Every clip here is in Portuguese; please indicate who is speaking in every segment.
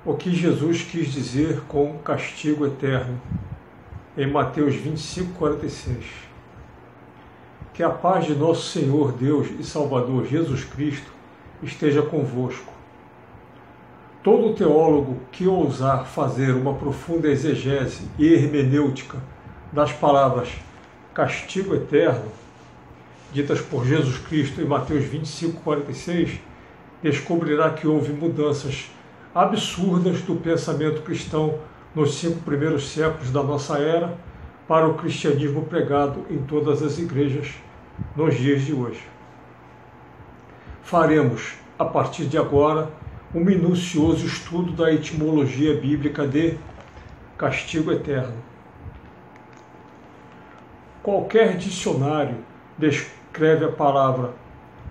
Speaker 1: o que Jesus quis dizer com castigo eterno, em Mateus 25:46. Que a paz de nosso Senhor Deus e Salvador Jesus Cristo esteja convosco. Todo teólogo que ousar fazer uma profunda exegese e hermenêutica das palavras castigo eterno, ditas por Jesus Cristo em Mateus 25:46, descobrirá que houve mudanças absurdas do pensamento cristão nos 5 primeiros séculos da nossa era para o cristianismo pregado em todas as igrejas nos dias de hoje. Faremos, a partir de agora, um minucioso estudo da etimologia bíblica de castigo eterno. Qualquer dicionário descreve a palavra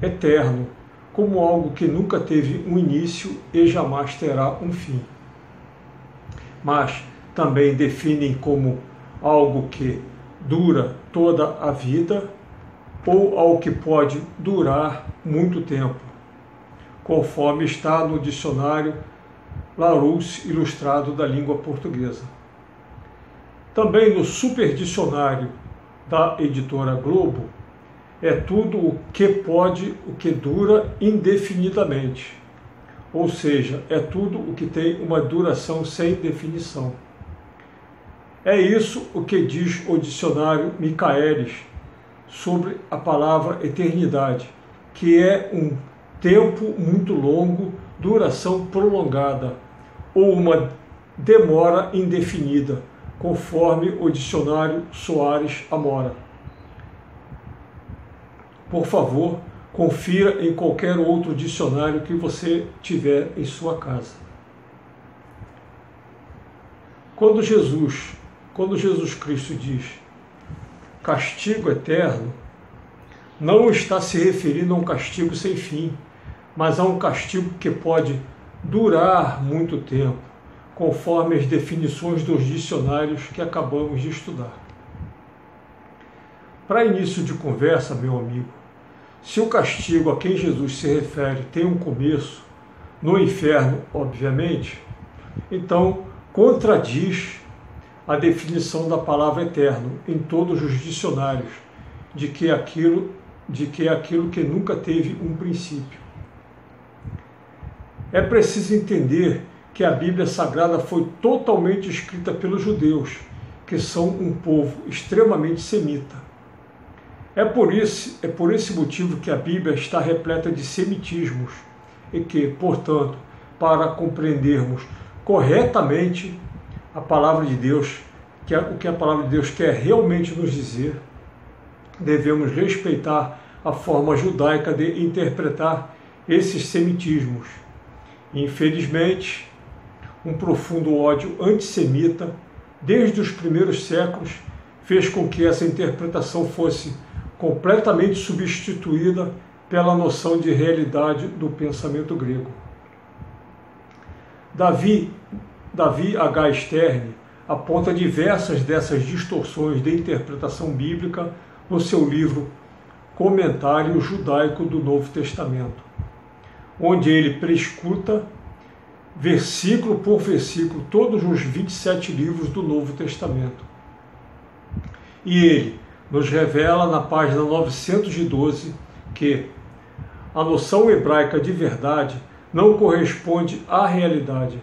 Speaker 1: eterno como algo que nunca teve um início e jamais terá um fim. Mas também definem como algo que dura toda a vida ou algo que pode durar muito tempo, conforme está no dicionário Larousse Ilustrado da Língua Portuguesa. Também no Superdicionário da editora Globo, é tudo o que dura indefinidamente, ou seja, é tudo o que tem uma duração sem definição. É isso o que diz o dicionário Michaelis sobre a palavra eternidade, que é um tempo muito longo, duração prolongada, ou uma demora indefinida, conforme o dicionário Soares Amora. Por favor, confira em qualquer outro dicionário que você tiver em sua casa. Quando Jesus Cristo diz castigo eterno, não está se referindo a um castigo sem fim, mas a um castigo que pode durar muito tempo, conforme as definições dos dicionários que acabamos de estudar. Para início de conversa, meu amigo, se o castigo a quem Jesus se refere tem um começo, no inferno, obviamente, então contradiz a definição da palavra eterno em todos os dicionários, de que é aquilo que nunca teve um princípio. É preciso entender que a Bíblia Sagrada foi totalmente escrita pelos judeus, que são um povo extremamente semita. É por esse motivo que a Bíblia está repleta de semitismos e que, portanto, para compreendermos corretamente a palavra de Deus, o que a palavra de Deus quer realmente nos dizer, devemos respeitar a forma judaica de interpretar esses semitismos. Infelizmente, um profundo ódio antissemita, desde os primeiros séculos, fez com que essa interpretação fosse completamente substituída pela noção de realidade do pensamento grego. Davi H. Stern aponta diversas dessas distorções de interpretação bíblica no seu livro Comentário Judaico do Novo Testamento, onde ele prescruta, versículo por versículo, todos os 27 livros do Novo Testamento. E ele nos revela na página 912 que a noção hebraica de verdade não corresponde à realidade,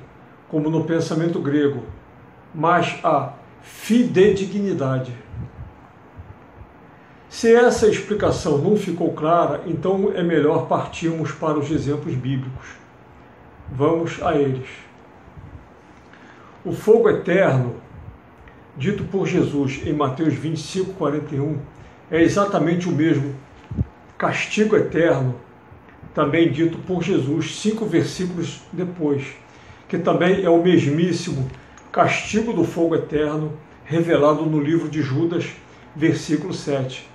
Speaker 1: como no pensamento grego, mas à fidedignidade. Se essa explicação não ficou clara, então é melhor partirmos para os exemplos bíblicos. Vamos a eles. O fogo eterno, dito por Jesus em Mateus 25:41, é exatamente o mesmo castigo eterno, também dito por Jesus 5 versículos depois, que também é o mesmíssimo castigo do fogo eterno revelado no livro de Judas, versículo 7,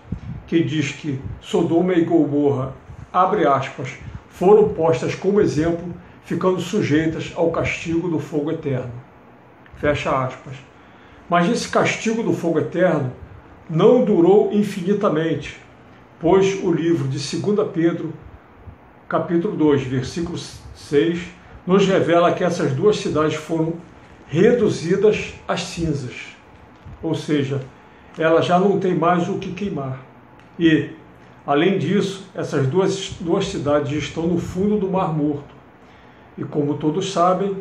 Speaker 1: que diz que Sodoma e Gomorra, abre aspas, foram postas como exemplo, ficando sujeitas ao castigo do fogo eterno. Fecha aspas. Mas esse castigo do fogo eterno não durou infinitamente, pois o livro de 2 Pedro, capítulo 2, versículo 6, nos revela que essas duas cidades foram reduzidas às cinzas, ou seja, ela já não tem mais o que queimar. E, além disso, essas duas cidades estão no fundo do Mar Morto. E como todos sabem,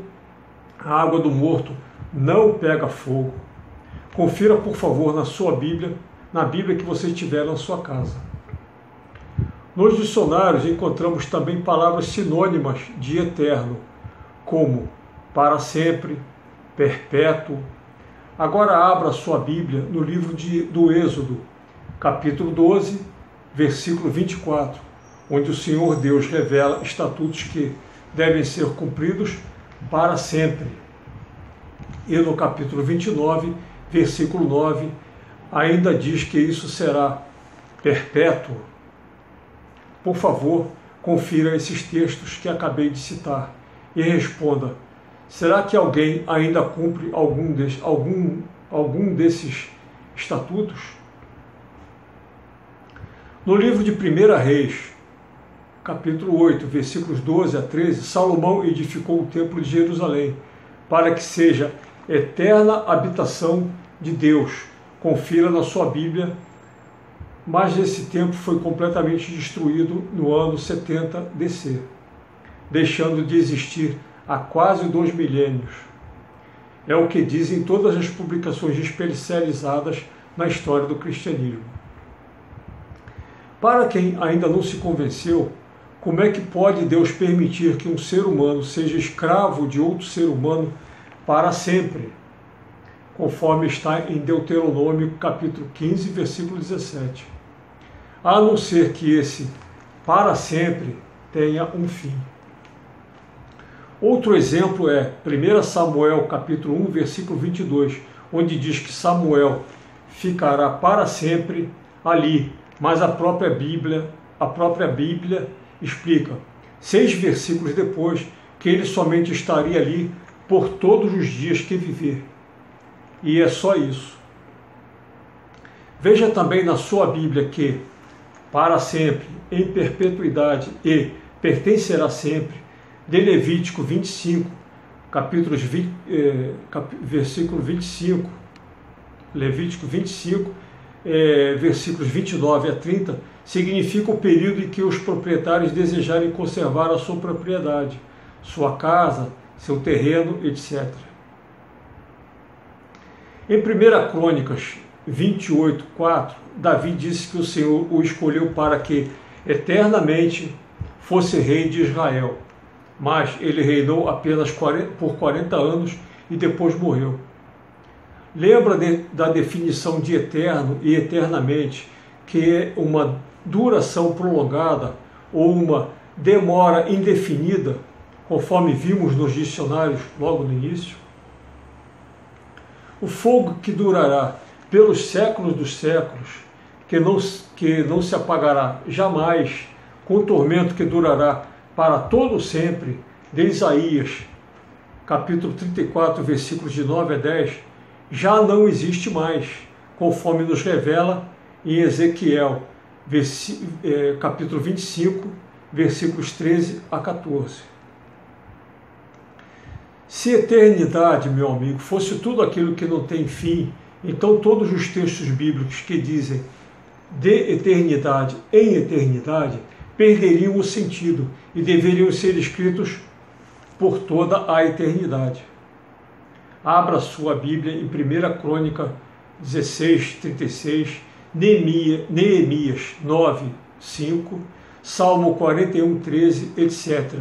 Speaker 1: a água do morto não pega fogo. Confira, por favor, na sua Bíblia, na Bíblia que você tiver na sua casa. Nos dicionários encontramos também palavras sinônimas de eterno, como para sempre, perpétuo. Agora abra sua Bíblia no livro do Êxodo, capítulo 12, versículo 24, onde o Senhor Deus revela estatutos que devem ser cumpridos para sempre. E no capítulo 29, versículo 9, ainda diz que isso será perpétuo. Por favor, confira esses textos que acabei de citar e responda: será que alguém ainda cumpre algum desses estatutos? No livro de 1 Reis, capítulo 8, versículos 12 a 13, Salomão edificou o templo de Jerusalém, para que seja eterna habitação de Deus. Confira na sua Bíblia. Mas esse templo foi completamente destruído no ano 70 DC, deixando de existir há quase 2 milênios. É o que dizem todas as publicações especializadas na história do cristianismo. Para quem ainda não se convenceu, como é que pode Deus permitir que um ser humano seja escravo de outro ser humano para sempre? Conforme está em Deuteronômio capítulo 15, versículo 17. A não ser que esse para sempre tenha um fim. Outro exemplo é 1 Samuel capítulo 1, versículo 22, onde diz que Samuel ficará para sempre ali, mas a própria Bíblia explica, 6 versículos depois, que ele somente estaria ali por todos os dias que viver. E é só isso. Veja também na sua Bíblia que para sempre, em perpetuidade e pertencerá sempre, de Levítico 25, versículo 25, Levítico 25, versículos 29 a 30, significa o período em que os proprietários desejarem conservar a sua propriedade, sua casa, seu terreno, etc. Em 1 Crônicas 28:4, Davi disse que o Senhor o escolheu para que eternamente fosse rei de Israel, mas ele reinou apenas por 40 anos e depois morreu. Lembra da definição de eterno e eternamente, que é uma duração prolongada ou uma demora indefinida, conforme vimos nos dicionários logo no início? O fogo que durará pelos séculos dos séculos, que não se apagará jamais, com o tormento que durará para todo sempre, de Isaías, capítulo 34, versículos de 9 a 10, já não existe mais, conforme nos revela em Ezequiel, capítulo 25, versículos 13 a 14. Se eternidade, meu amigo, fosse tudo aquilo que não tem fim, então todos os textos bíblicos que dizem de eternidade em eternidade perderiam o sentido e deveriam ser escritos por toda a eternidade. Abra sua Bíblia em 1 Crônica 16, 36, Neemias 9, 5, Salmo 41, 13, etc.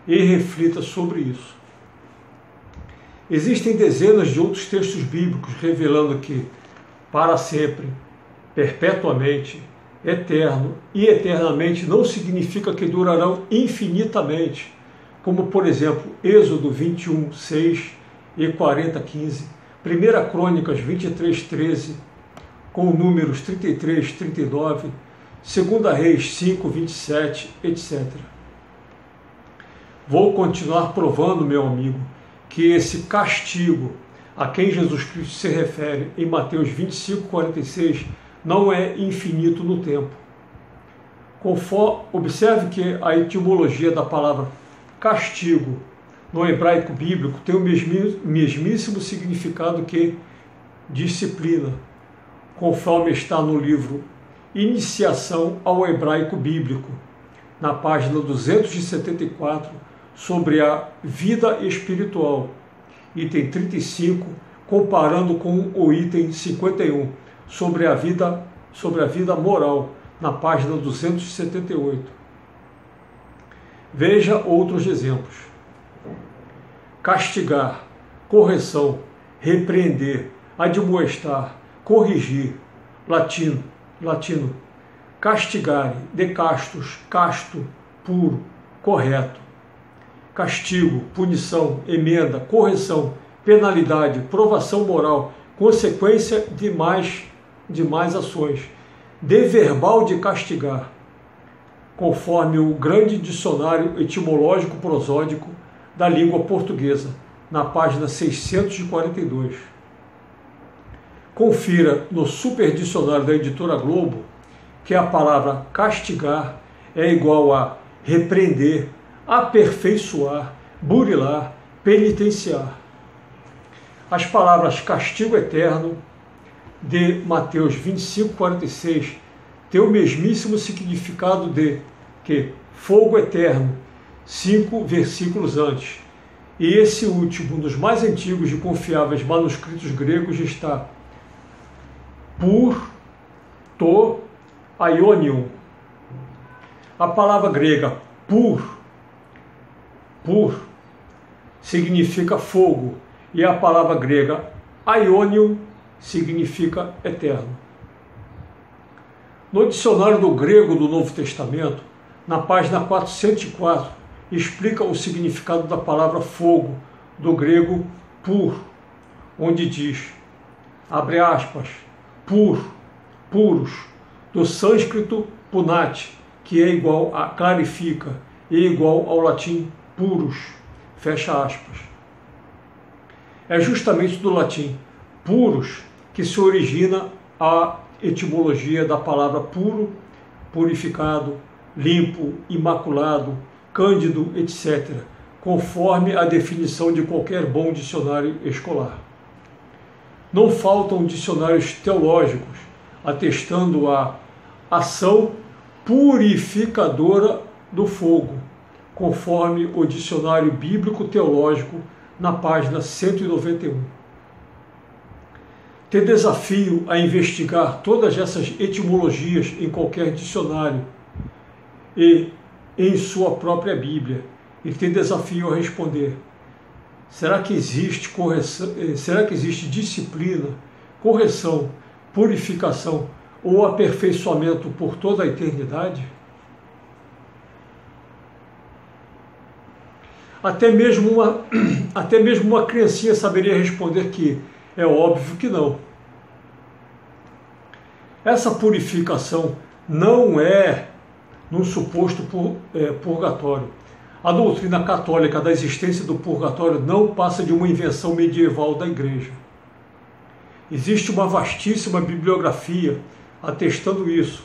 Speaker 1: e reflita sobre isso. Existem dezenas de outros textos bíblicos revelando que, para sempre, perpetuamente, eterno e eternamente não significa que durarão infinitamente, como, por exemplo, Êxodo 21, 6 e 40, 15, 1 Crônicas 23, 13, com números 33, 39, 2 Reis 5, 27, etc. Vou continuar provando, meu amigo, que esse castigo a quem Jesus Cristo se refere em Mateus 25, 46, não é infinito no tempo. Observe que a etimologia da palavra castigo no hebraico bíblico, tem o mesmíssimo significado que disciplina, conforme está no livro Iniciação ao Hebraico Bíblico, na página 274, sobre a vida espiritual, item 35, comparando com o item 51, sobre a vida moral, na página 278. Veja outros exemplos. Castigar, correção, repreender, admoestar, corrigir, latino, castigare, de castus, casto, puro, correto, castigo, punição, emenda, correção, penalidade, provação moral, consequência de mais ações, de verbal de castigar, conforme o grande dicionário etimológico prosódico da língua portuguesa, na página 642. Confira no superdicionário da editora Globo que a palavra castigar é igual a repreender, aperfeiçoar, burilar, penitenciar. As palavras castigo eterno, de Mateus 25:46, tem o mesmíssimo significado de que fogo eterno, 5 versículos antes. E esse último, um dos mais antigos e confiáveis manuscritos gregos, está pur, to, aionium. A palavra grega pur significa fogo, e a palavra grega aionium significa eterno. No dicionário do grego do Novo Testamento, na página 404, explica o significado da palavra fogo, do grego pur, onde diz, abre aspas, pur, puros, do sânscrito punati, que é igual a clarifica, e igual ao latim purus, fecha aspas. É justamente do latim puros que se origina a etimologia da palavra puro, purificado, limpo, imaculado, cândido, etc., conforme a definição de qualquer bom dicionário escolar. Não faltam dicionários teológicos atestando a ação purificadora do fogo, conforme o dicionário bíblico teológico na página 191. Te desafio a investigar todas essas etimologias em qualquer dicionário e em sua própria Bíblia, e te desafio a responder: será que existe correção, será que existe disciplina, correção, purificação ou aperfeiçoamento por toda a eternidade? Até mesmo uma criancinha saberia responder que é óbvio que não. Essa purificação não é num suposto purgatório. A doutrina católica da existência do purgatório não passa de uma invenção medieval da Igreja. Existe uma vastíssima bibliografia atestando isso,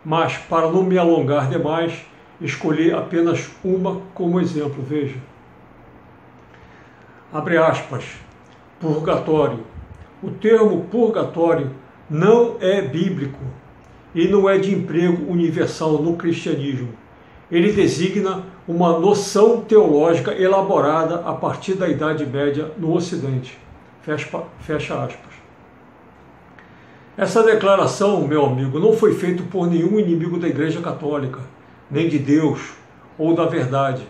Speaker 1: mas, para não me alongar demais, escolhi apenas uma como exemplo. Veja. Abre aspas, purgatório. O termo purgatório não é bíblico e não é de emprego universal no cristianismo. Ele designa uma noção teológica elaborada a partir da Idade Média no Ocidente. Fecha aspas. Essa declaração, meu amigo, não foi feita por nenhum inimigo da Igreja Católica, nem de Deus ou da verdade,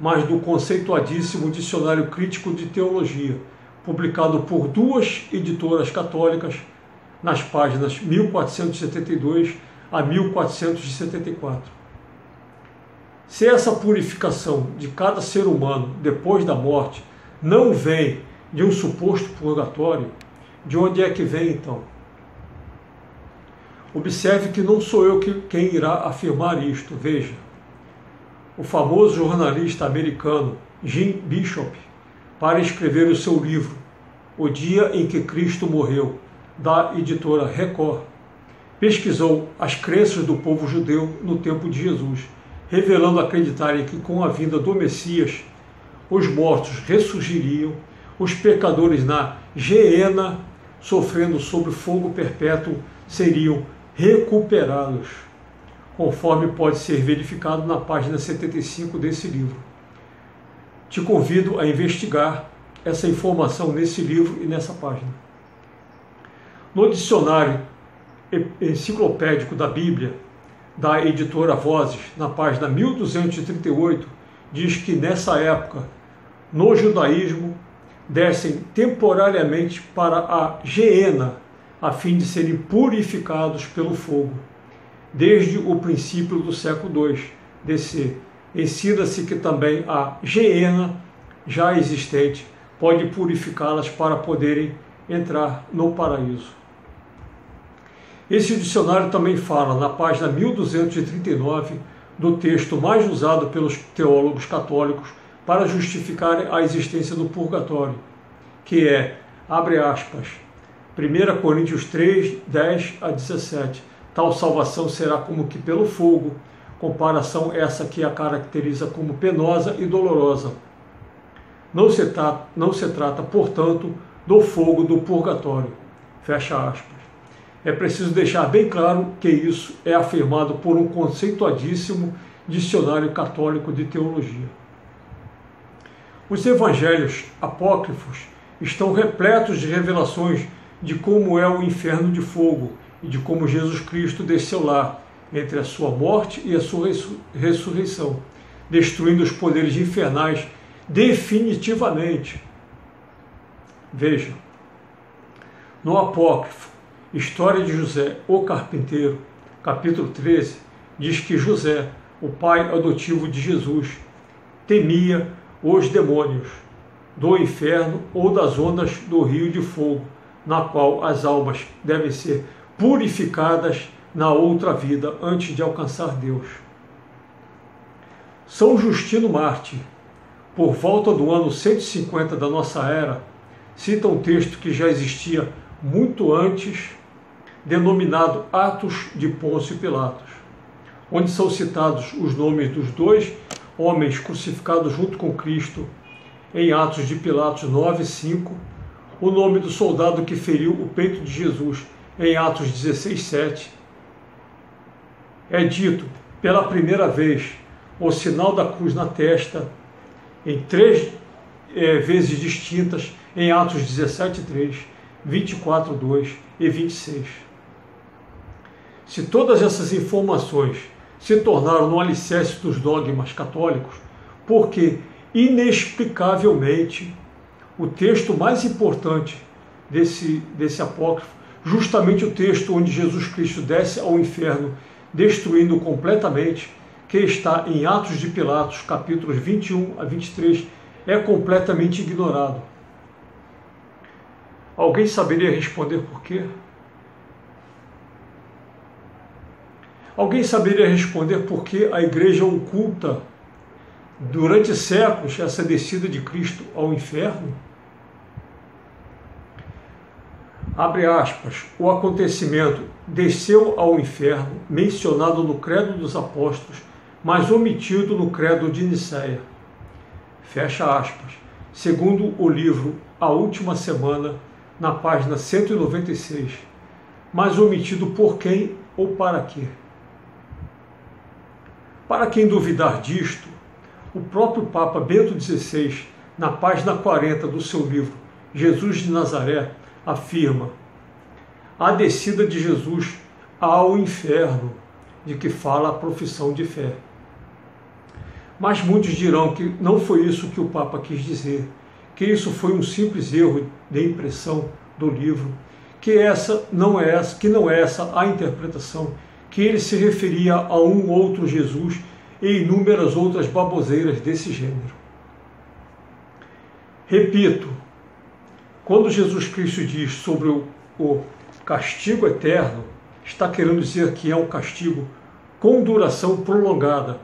Speaker 1: mas do conceituadíssimo Dicionário Crítico de Teologia, publicado por duas editoras católicas nas páginas 1472 a 1474. Se essa purificação de cada ser humano depois da morte não vem de um suposto purgatório, de onde é que vem então? Observe que não sou eu quem irá afirmar isto. Veja, o famoso jornalista americano Jim Bishop, para escrever o seu livro O Dia em que Cristo Morreu, da editora Record, pesquisou as crenças do povo judeu no tempo de Jesus, revelando acreditarem que com a vinda do Messias, os mortos ressurgiriam, os pecadores na geena, sofrendo sob fogo perpétuo, seriam recuperados, conforme pode ser verificado na página 75 desse livro. Te convido a investigar essa informação nesse livro e nessa página. No dicionário enciclopédico da Bíblia, da editora Vozes, na página 1238, diz que nessa época, no judaísmo, descem temporariamente para a geena, a fim de serem purificados pelo fogo. Desde o princípio do século II DC, ensina-se que também a geena, já existente, pode purificá-las para poderem entrar no paraíso. Esse dicionário também fala, na página 1239, do texto mais usado pelos teólogos católicos para justificar a existência do purgatório, que é, abre aspas, 1 Coríntios 3, 10 a 17, tal salvação será como que pelo fogo, comparação essa que a caracteriza como penosa e dolorosa. Não se trata, portanto, do fogo do purgatório, fecha aspas. É preciso deixar bem claro que isso é afirmado por um conceituadíssimo dicionário católico de teologia. Os evangelhos apócrifos estão repletos de revelações de como é o inferno de fogo e de como Jesus Cristo desceu lá, entre a sua morte e a sua ressurreição, destruindo os poderes infernais definitivamente. Veja, no apócrifo História de José, o Carpinteiro, capítulo 13, diz que José, o pai adotivo de Jesus, temia os demônios do inferno ou das ondas do rio de fogo, na qual as almas devem ser purificadas na outra vida antes de alcançar Deus. São Justino Mártir, por volta do ano 150 da nossa era, cita um texto que já existia muito antes, denominado Atos de Pôncio Pilatos, onde são citados os nomes dos dois homens crucificados junto com Cristo em Atos de Pilatos 9:5, o nome do soldado que feriu o peito de Jesus em Atos 16:7. É dito pela primeira vez o sinal da cruz na testa em 3 vezes distintas em Atos 17:3, 24:2 e 26. Se todas essas informações se tornaram no alicerce dos dogmas católicos, porque, inexplicavelmente, o texto mais importante desse apócrifo, justamente o texto onde Jesus Cristo desce ao inferno, destruindo completamente, que está em Atos de Pilatos, capítulos 21 a 23, é completamente ignorado. Alguém saberia responder por quê? Alguém saberia responder por que a igreja oculta durante séculos essa descida de Cristo ao inferno? Abre aspas, o acontecimento desceu ao inferno, mencionado no Credo dos Apóstolos, mas omitido no Credo de Nicéia. Fecha aspas, segundo o livro A Última Semana, na página 196, mas omitido por quem ou para quê? Para quem duvidar disto, o próprio Papa Bento XVI, na página 40 do seu livro Jesus de Nazaré, afirma: a descida de Jesus ao inferno, de que fala a profissão de fé. Mas muitos dirão que não foi isso que o Papa quis dizer, que isso foi um simples erro de impressão do livro, que não é essa a interpretação, que ele se referia a um outro Jesus e inúmeras outras baboseiras desse gênero. Repito, quando Jesus Cristo diz sobre o castigo eterno, está querendo dizer que é um castigo com duração prolongada,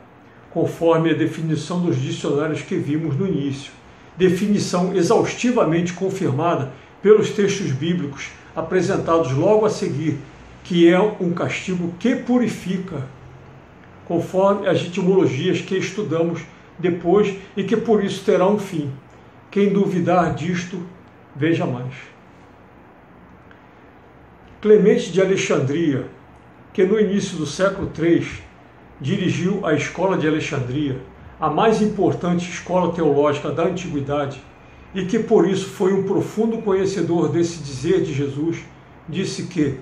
Speaker 1: conforme a definição dos dicionários que vimos no início, definição exaustivamente confirmada pelos textos bíblicos apresentados logo a seguir, que é um castigo que purifica, conforme as etimologias que estudamos depois e que por isso terá um fim. Quem duvidar disto, veja mais. Clemente de Alexandria, que no início do século III dirigiu a Escola de Alexandria, a mais importante escola teológica da antiguidade, e que por isso foi um profundo conhecedor desse dizer de Jesus, disse que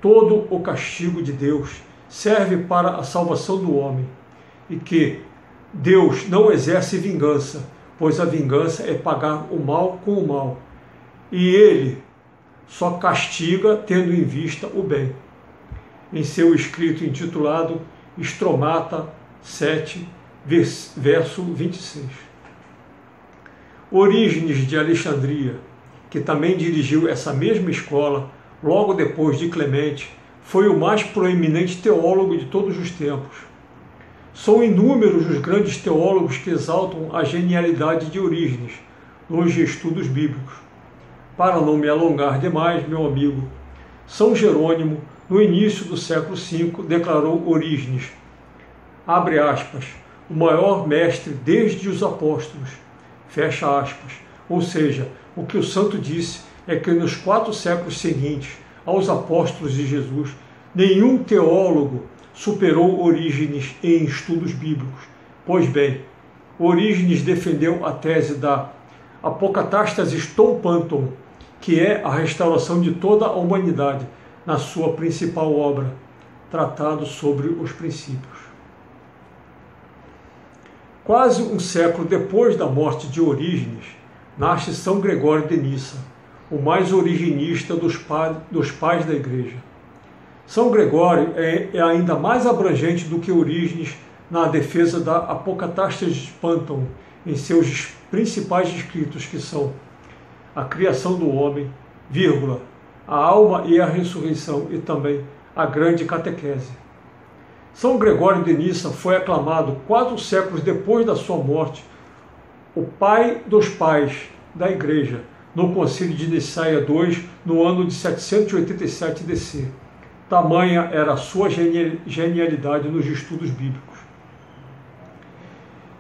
Speaker 1: todo o castigo de Deus serve para a salvação do homem e que Deus não exerce vingança, pois a vingança é pagar o mal com o mal, e Ele só castiga tendo em vista o bem. Em seu escrito intitulado Estromata 7, verso 26. Orígenes de Alexandria, que também dirigiu essa mesma escola logo depois de Clemente, foi o mais proeminente teólogo de todos os tempos. São inúmeros os grandes teólogos que exaltam a genialidade de Orígenes nos estudos bíblicos. Para não me alongar demais, meu amigo, São Jerônimo, no início do século V, declarou Orígenes, abre aspas, o maior mestre desde os apóstolos, fecha aspas. Ou seja, o que o santo disse é que nos 4 séculos seguintes aos apóstolos de Jesus, nenhum teólogo superou Orígenes em estudos bíblicos. Pois bem, Orígenes defendeu a tese da Apocatastasis Taupanton, que é a restauração de toda a humanidade, na sua principal obra, Tratado sobre os Princípios. Quase um século depois da morte de Orígenes, nasce São Gregório de Nissa, o mais originista dos pais da Igreja. São Gregório é ainda mais abrangente do que Orígenes na defesa da Apocatastasis Panton em seus principais escritos, que são a criação do homem, vírgula, a alma e a ressurreição, e também a grande catequese. São Gregório de Nissa foi aclamado 4 séculos depois da sua morte, o pai dos pais da Igreja, no Concílio de Nicéia II, no ano de 787 DC. Tamanha era a sua genialidade nos estudos bíblicos.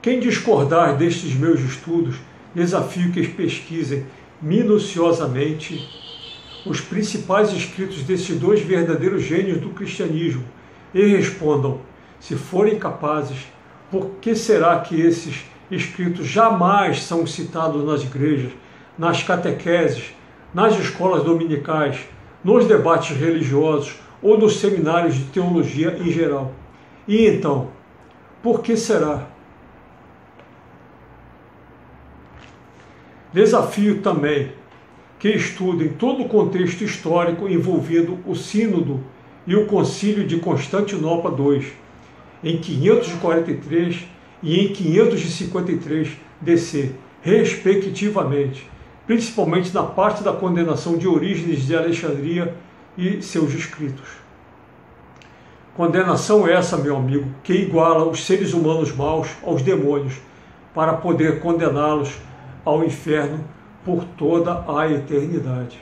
Speaker 1: Quem discordar destes meus estudos, desafio que pesquisem minuciosamente os principais escritos desses 2 verdadeiros gênios do cristianismo e respondam, se forem capazes, por que será que esses escritos jamais são citados nas igrejas, nas catequeses, nas escolas dominicais, nos debates religiosos ou nos seminários de teologia em geral? E então, por que será? Desafio também que estudem todo o contexto histórico envolvendo o Sínodo e o Concílio de Constantinopla II, em 543 e em 553 DC, respectivamente, principalmente na parte da condenação de Orígenes de Alexandria e seus escritos. Condenação essa, meu amigo, que iguala os seres humanos maus aos demônios, para poder condená-los ao inferno por toda a eternidade.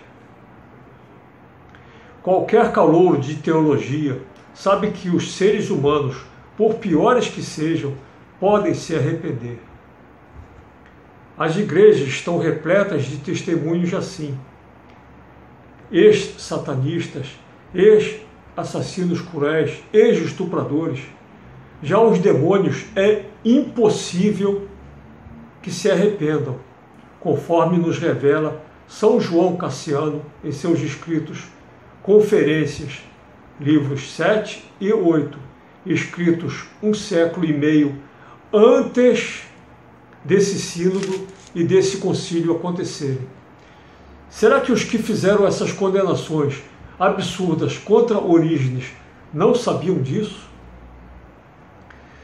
Speaker 1: Qualquer calouro de teologia sabe que os seres humanos, por piores que sejam, podem se arrepender. As igrejas estão repletas de testemunhos assim. Ex-satanistas, ex-assassinos cruéis, ex-estupradores. Já os demônios é impossível que se arrependam, conforme nos revela São João Cassiano em seus escritos Conferências, livros 7 e 8, escritos 1 século e meio antes desse sínodo e desse concílio acontecerem. Será que os que fizeram essas condenações absurdas contra Orígenes não sabiam disso?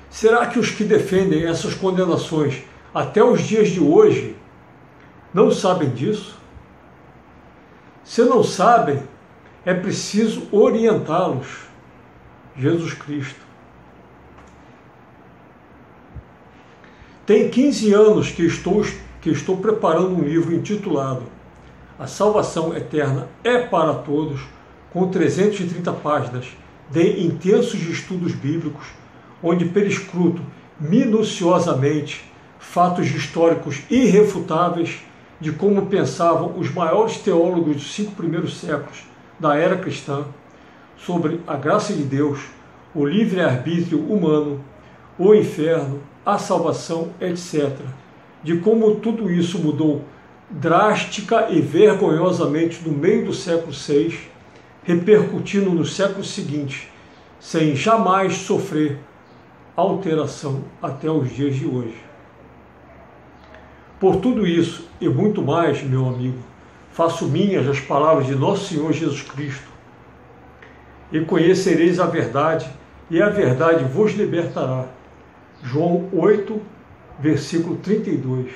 Speaker 1: Será que os que defendem essas condenações até os dias de hoje não sabem disso? Se não sabem, é preciso orientá-los. Jesus Cristo. Tem 15 anos que estou preparando um livro intitulado A Salvação Eterna é para Todos, com 330 páginas de intensos estudos bíblicos, onde perscruto minuciosamente fatos históricos irrefutáveis de como pensavam os maiores teólogos dos 5 primeiros séculos da era cristã sobre a graça de Deus, o livre-arbítrio humano, o inferno, a salvação, etc. De como tudo isso mudou drástica e vergonhosamente no meio do século VI, repercutindo nos séculos seguintes, sem jamais sofrer alteração até os dias de hoje. Por tudo isso e muito mais, meu amigo, faço minhas as palavras de nosso Senhor Jesus Cristo. E conhecereis a verdade, e a verdade vos libertará. João 8, versículo 32.